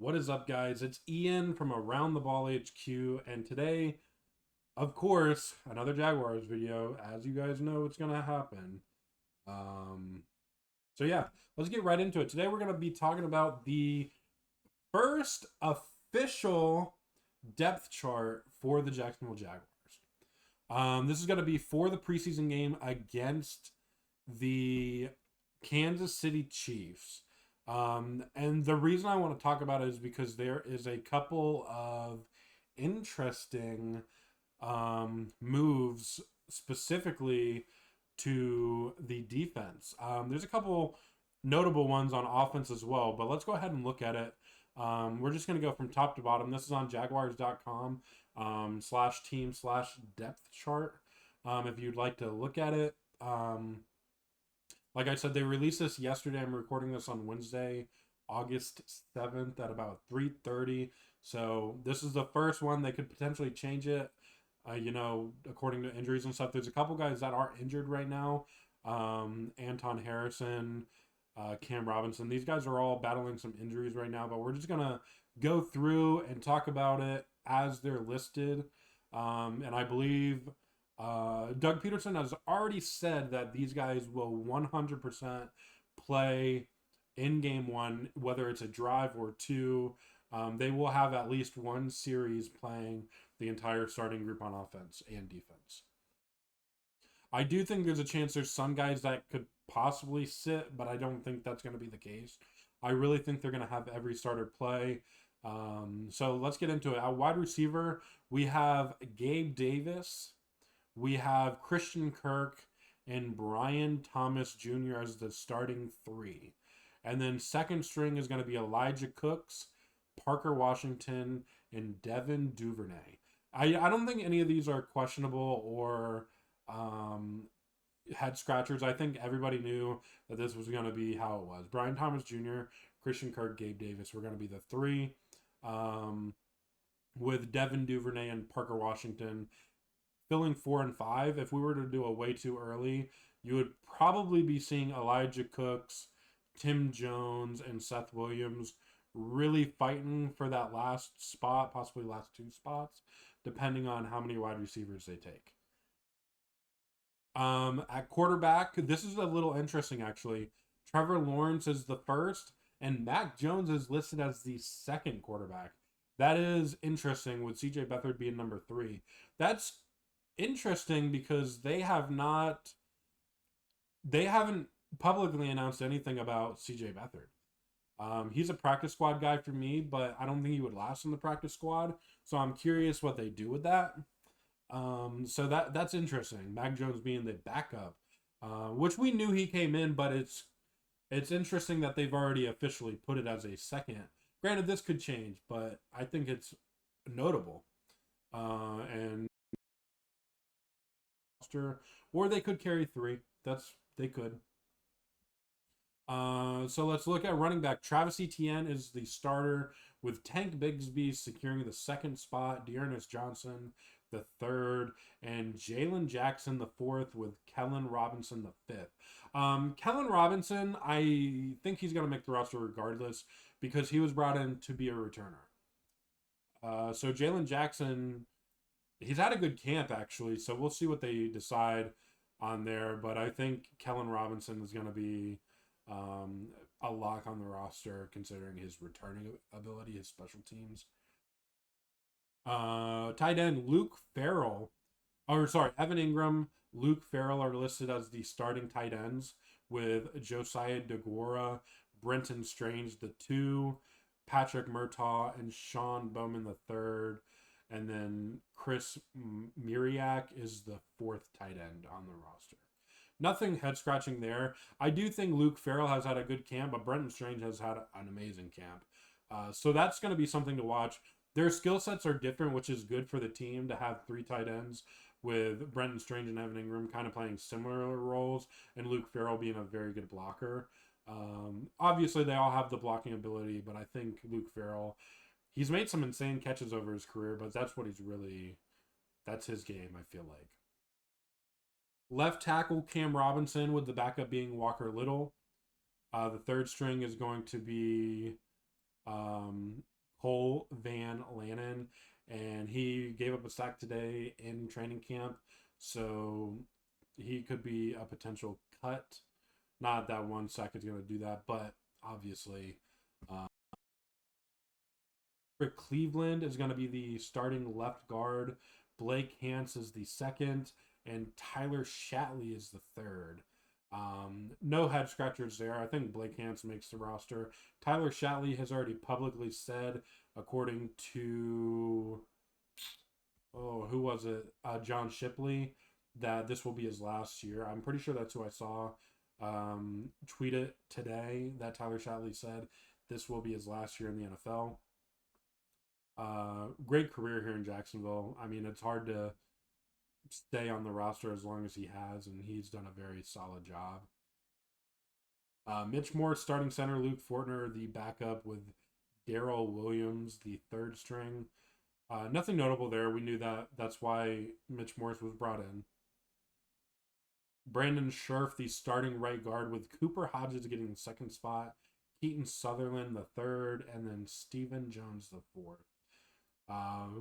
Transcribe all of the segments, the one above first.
What is up, guys? It's Ian from Around the Ball HQ, and today, of course, another Jaguars video. As you guys know, it's gonna happen. Um, so yeah, let's get right into it. Today, we're gonna be talking about the first official depth chart for the Jacksonville Jaguars. This is gonna be for the preseason game against the Kansas City Chiefs. And the reason I want to talk about it is because there is a couple of interesting moves specifically to the defense. There's a couple notable ones on offense as well, but let's go ahead and look at it. We're just going to go from top to bottom. This is on jaguars.com slash team slash depth chart. If you'd like to look at it. Like I said, they released this yesterday. I'm recording this on Wednesday, August 7th at about 3:30. So this is the first one. They could potentially change it, according to injuries and stuff. There's a couple guys that are injured right now. Anton Harrison, Cam Robinson. These guys are all battling some injuries right now, but we're just going to go through and talk about it as they're listed. And I believe Doug Peterson has already said that these guys will 100% play in game one, whether it's a drive or two. They will have at least one series playing the entire starting group on offense and defense. I do think there's a chance there's some guys that could possibly sit, but I don't think that's going to be the case. I really think they're going to have every starter play. So let's get into it. At wide receiver, we have Gabe Davis. We have Christian Kirk and Brian Thomas Jr. as the starting three. And then second string is going to be Elijah Cooks, Parker Washington, and Devin Duvernay. I don't think any of these are questionable or head scratchers. I think everybody knew that this was going to be how it was. Brian Thomas Jr., Christian Kirk, Gabe Davis were going to be the three. With Devin Duvernay and Parker Washington filling 4 and 5. If we were to do a way too early, you would probably be seeing Elijah Cooks, Tim Jones, and Seth Williams really fighting for that last spot, possibly last two spots, depending on how many wide receivers they take. At quarterback, this is a little interesting actually. Trevor Lawrence is the first, and Mac Jones is listed as the second quarterback. That is interesting, with CJ Beathard being number 3. That's interesting because they haven't publicly announced anything about CJ Beathard. He's a practice squad guy for me, but I don't think he would last in the practice squad. So I'm curious what they do with that. So that's interesting. Mac Jones being the backup, which we knew he came in, but it's interesting that they've already officially put it as a second. Granted, this could change, but I think it's notable. And or they could carry 3. They could. So let's look at running back. Travis Etienne is the starter, with Tank Bigsby securing the second spot, Dearness Johnson the third, and Jalen Jackson the fourth, with Kellen Robinson the fifth. Kellen Robinson, I think he's going to make the roster regardless because he was brought in to be a returner. So Jalen Jackson, he's had a good camp actually, so we'll see what they decide on there. But I think Kellen Robinson is going to be a lock on the roster considering his returning ability, his special teams. Tight end Evan Ingram, Luke Farrell are listed as the starting tight ends, with Josiah DeGuara, Brenton Strange the 2, Patrick Murtaugh, and Sean Bowman the 3rd. And then Chris Miriak is the 4th tight end on the roster. Nothing head scratching there. I do think Luke Farrell has had a good camp, but Brenton Strange has had an amazing camp. So that's going to be something to watch. Their skill sets are different, which is good for the team to have 3 tight ends, with Brenton Strange and Evan Ingram kind of playing similar roles, and Luke Farrell being a very good blocker. Obviously, they all have the blocking ability, but I think Luke Farrell, he's made some insane catches over his career, but that's his game, I feel like. Left tackle Cam Robinson, with the backup being Walker Little. The third string is going to be Cole Van Lannon, and he gave up a sack today in training camp, so he could be a potential cut. Not that one sack is going to do that, but obviously, for Cleveland is going to be the starting left guard. Blake Hance is the second, and Tyler Shatley is the third. No head scratchers there. I think Blake Hance makes the roster. Tyler Shatley has already publicly said, according to who was it? John Shipley, that this will be his last year. I'm pretty sure that's who I saw tweet it today. That Tyler Shatley said this will be his last year in the NFL. Great career here in Jacksonville. I mean, it's hard to stay on the roster as long as he has, and he's done a very solid job. Mitch Morse, starting center. Luke Fortner, the backup, with Darrell Williams, the third string. Nothing notable there. We knew that. That's why Mitch Morse was brought in. Brandon Scherf, the starting right guard, with Cooper Hodges getting the second spot, Keaton Sutherland the third, and then Stephen Jones the fourth.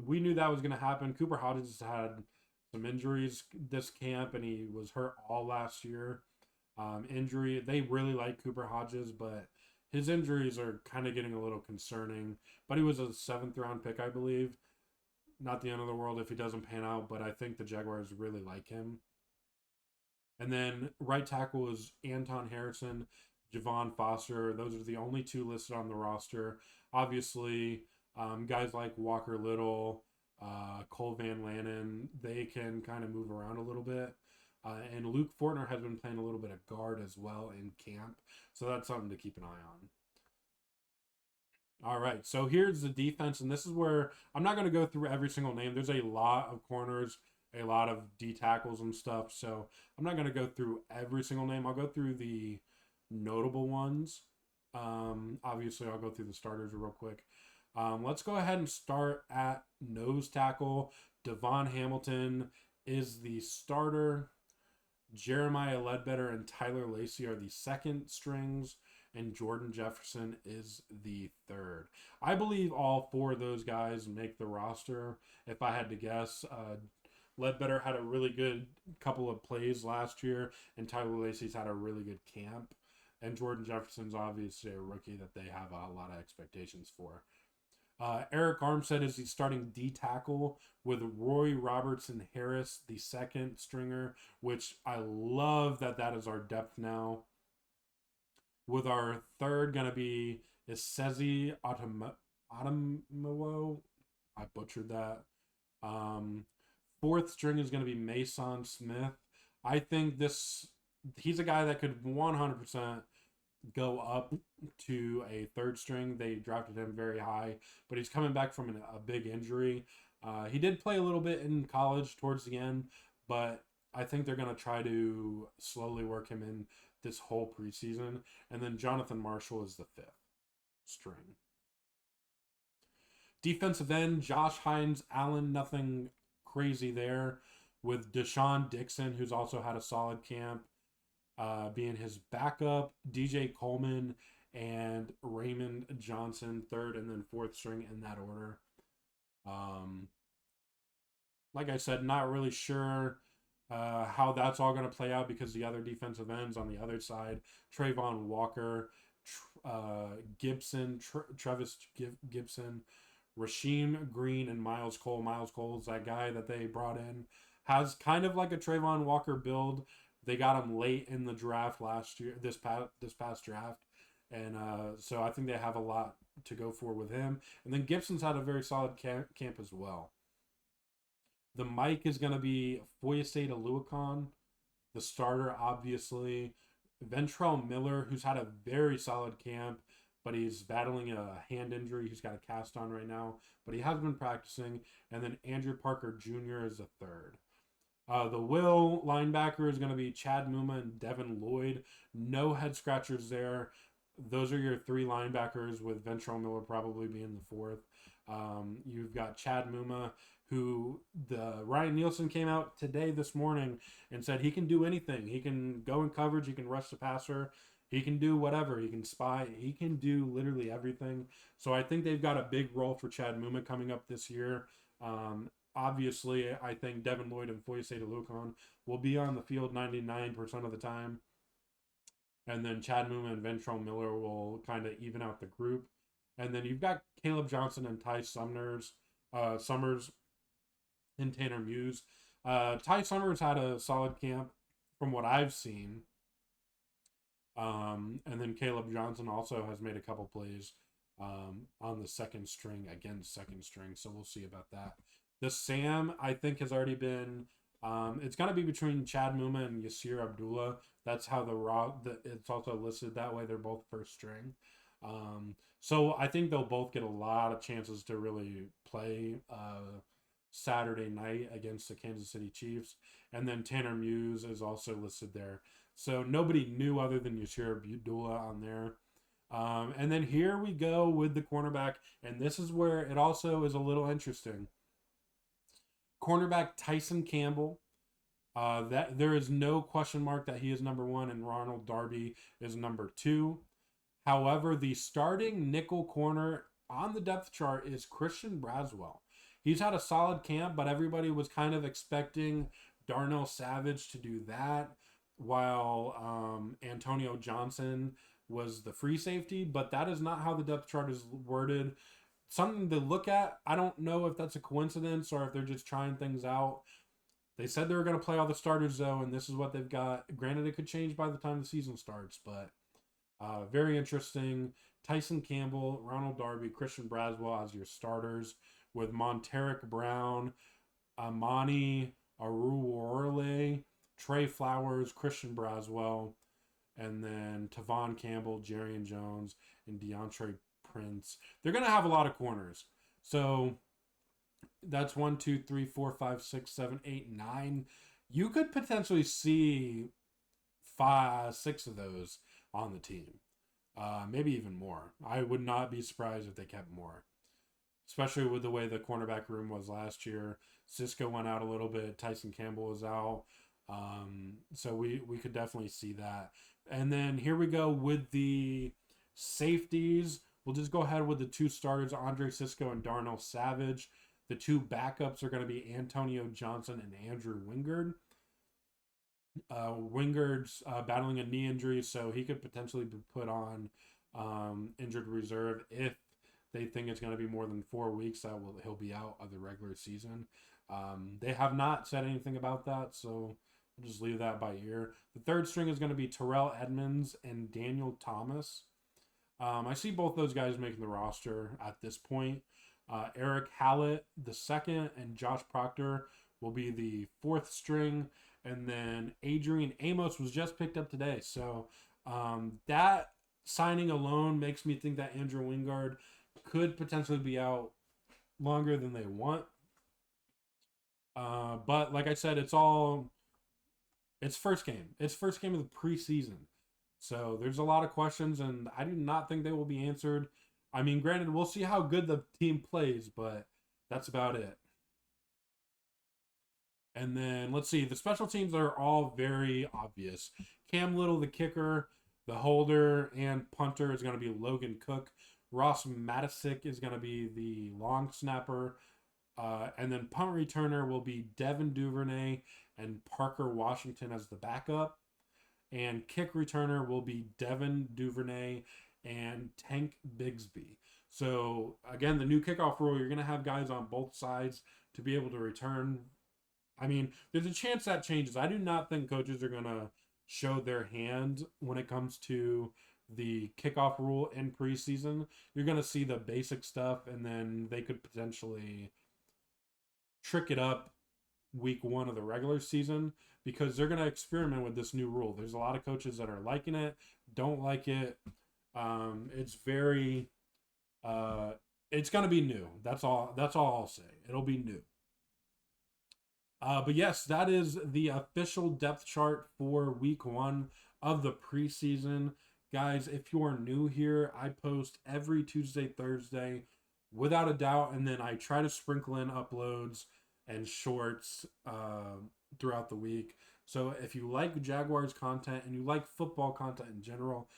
We knew that was going to happen. Cooper Hodges had some injuries this camp, and he was hurt all last year. Injury, they really like Cooper Hodges, but his injuries are kind of getting a little concerning. But he was a 7th round pick, I believe. Not the end of the world if he doesn't pan out, but I think the Jaguars really like him. And then right tackle is Anton Harrison, Javon Foster. Those are the only two listed on the roster. Obviously, guys like Walker Little, Cole Van Lannon, they can kind of move around a little bit. And Luke Fortner has been playing a little bit of guard as well in camp. So that's something to keep an eye on. All right, so here's the defense, and this is where I'm not going to go through every single name. There's a lot of corners, a lot of D tackles and stuff, so I'm not going to go through every single name. I'll go through the notable ones. Obviously, I'll go through the starters real quick. Let's go ahead and start at nose tackle. Devon Hamilton is the starter. Jeremiah Ledbetter and Tyler Lacey are the second strings, and Jordan Jefferson is the third. I believe all four of those guys make the roster, if I had to guess. Ledbetter had a really good couple of plays last year, and Tyler Lacey's had a really good camp. And Jordan Jefferson's obviously a rookie that they have a lot of expectations for. Eric Armstead is the starting D tackle, with Roy Robertson Harris, the second stringer, which I love that is our depth now. With our third going to be Isezi Otomowo. I butchered that. Fourth string is going to be Mason Smith. I think he's a guy that could 100% go up to a third string. They drafted him very high, but he's coming back from a big injury. He did play a little bit in college towards the end, but I think they're going to try to slowly work him in this whole preseason. And then Jonathan Marshall is the fifth string. Defensive end, Josh Hines Allen, nothing crazy there, with Deshaun Dixon, who's also had a solid camp, being his backup, DJ Coleman and Raymond Johnson, third and then fourth string in that order. Like I said, not really sure how that's all going to play out, because the other defensive ends on the other side, Trayvon Walker, Gibson, Travis Gibson, Rasheem Green, and Miles Cole. Miles Cole is that guy that they brought in. Has kind of like a Trayvon Walker build. They got him late in the draft last year, this past draft. And so I think they have a lot to go for with him. And then Gibson's had a very solid camp as well. The mic is going to be Foyesade Aluakon, the starter, obviously. Ventrell Miller, who's had a very solid camp, but he's battling a hand injury. He's got a cast on right now, but he has been practicing. And then Andrew Parker Jr. is the third. The will linebacker is going to be Chad Muma and Devin Lloyd. No head scratchers there. Those are your three linebackers, with Ventrell Miller probably being the fourth. You've got Chad Muma, who Ryan Nielsen came out this morning and said he can do anything. He can go in coverage. He can rush the passer. He can do whatever. He can spy. He can do literally everything. So I think they've got a big role for Chad Muma coming up this year. Obviously, I think Devin Lloyd and Foyce DeLucon will be on the field 99% of the time. And then Chad Muma and Ventrell Miller will kind of even out the group. And then you've got Caleb Johnson and Ty Summers and Tanner Muse. Ty Summers had a solid camp from what I've seen. And then Caleb Johnson also has made a couple plays on the second string against second string. So we'll see about that. The Sam, I think, has already been. It's going to be between Chad Muma and Yasir Abdullah. That's how it's also listed that way. They're both first string. So I think they'll both get a lot of chances to really play Saturday night against the Kansas City Chiefs. And then Tanner Muse is also listed there. So nobody new other than Yasir Abdullah on there. And then here we go with the cornerback. And this is where it also is a little interesting. Cornerback Tyson Campbell. That there is no question mark that he is number one and Ronald Darby is number two. However, the starting nickel corner on the depth chart is Christian Braswell. He's had a solid camp, but everybody was kind of expecting Darnell Savage to do that, while Antonio Johnson was the free safety. But that is not how the depth chart is worded. Something to look at. I don't know if that's a coincidence or if they're just trying things out. They said they were going to play all the starters, though, and this is what they've got. Granted, it could change by the time the season starts, but very interesting. Tyson Campbell, Ronald Darby, Christian Braswell as your starters, with Monteric Brown, Amani Aruorle, Trey Flowers, Christian Braswell, and then Tavon Campbell, Jarian Jones, and DeAndre Prince. They're going to have a lot of corners. So that's 1, 2, 3, 4, 5, 6, 7, 8, 9. You could potentially see 5, 6 of those on the team. Maybe even more. I would not be surprised if they kept more. Especially with the way the cornerback room was last year. Cisco went out a little bit. Tyson Campbell was out. So we could definitely see that. And then here we go with the safeties. We'll just go ahead with the two starters, Andre Cisco and Darnell Savage. The two backups are going to be Antonio Johnson and Andrew Wingard. Wingard's battling a knee injury, so he could potentially be put on injured reserve if they think it's going to be more than 4 weeks. He'll be out of the regular season. They have not said anything about that, so we'll just leave that by ear. The third string is going to be Terrell Edmonds and Daniel Thomas. I see both those guys making the roster at this point. Eric Hallett, the second, and Josh Proctor will be the fourth string. And then Adrian Amos was just picked up today. So that signing alone makes me think that Andrew Wingard could potentially be out longer than they want. But like I said, it's first game. It's first game of the preseason. So there's a lot of questions, and I do not think they will be answered. I mean, granted, we'll see how good the team plays, but that's about it. And then, let's see, the special teams are all very obvious. Cam Little, the kicker, the holder, and punter is going to be Logan Cook. Ross Matisick is going to be the long snapper. And then punt returner will be Devin Duvernay and Parker Washington as the backup. And kick returner will be Devin Duvernay and Tank Bigsby. So, again, the new kickoff rule, you're going to have guys on both sides to be able to return. I mean, there's a chance that changes. I do not think coaches are going to show their hand when it comes to the kickoff rule in preseason. You're going to see the basic stuff, and then they could potentially trick it up week 1 of the regular season because they're going to experiment with this new rule. There's a lot of coaches that are liking it, don't like it. It's very, it's going to be new. That's all I'll say. It'll be new. But yes, that is the official depth chart for week 1 of the preseason. Guys, if you are new here, I post every Tuesday, Thursday, without a doubt, and then I try to sprinkle in uploads and shorts throughout the week. So if you like Jaguars content and you like football content in general,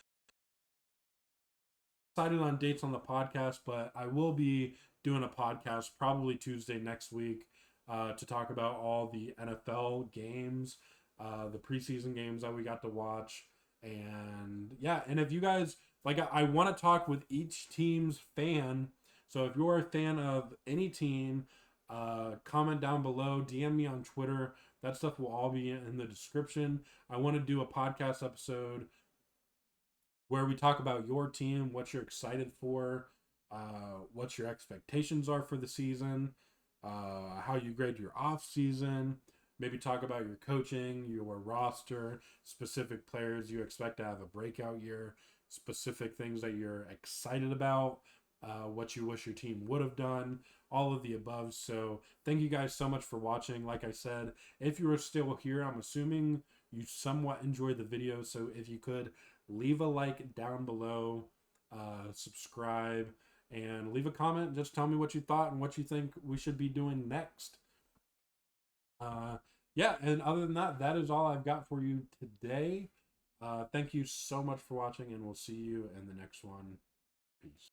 decided on dates on the podcast, but I will be doing a podcast probably Tuesday next week to talk about all the NFL games, the preseason games that we got to watch. And yeah, and if you guys like, I want to talk with each team's fan. So if you're a fan of any team, comment down below, DM me on Twitter. That stuff will all be in the description. I want to do a podcast episode where we talk about your team, what you're excited for, what your expectations are for the season, how you grade your off season. Maybe talk about your coaching, your roster, specific players you expect to have a breakout year, specific things that you're excited about, what you wish your team would have done, all of the above. So thank you guys so much for watching. Like I said, if you are still here, I'm assuming you somewhat enjoyed the video. So if you could leave a like down below, subscribe, and leave a comment. Just tell me what you thought and what you think we should be doing next. Yeah, and other than that, that is all I've got for you today. Thank you so much for watching, and we'll see you in the next one. Peace.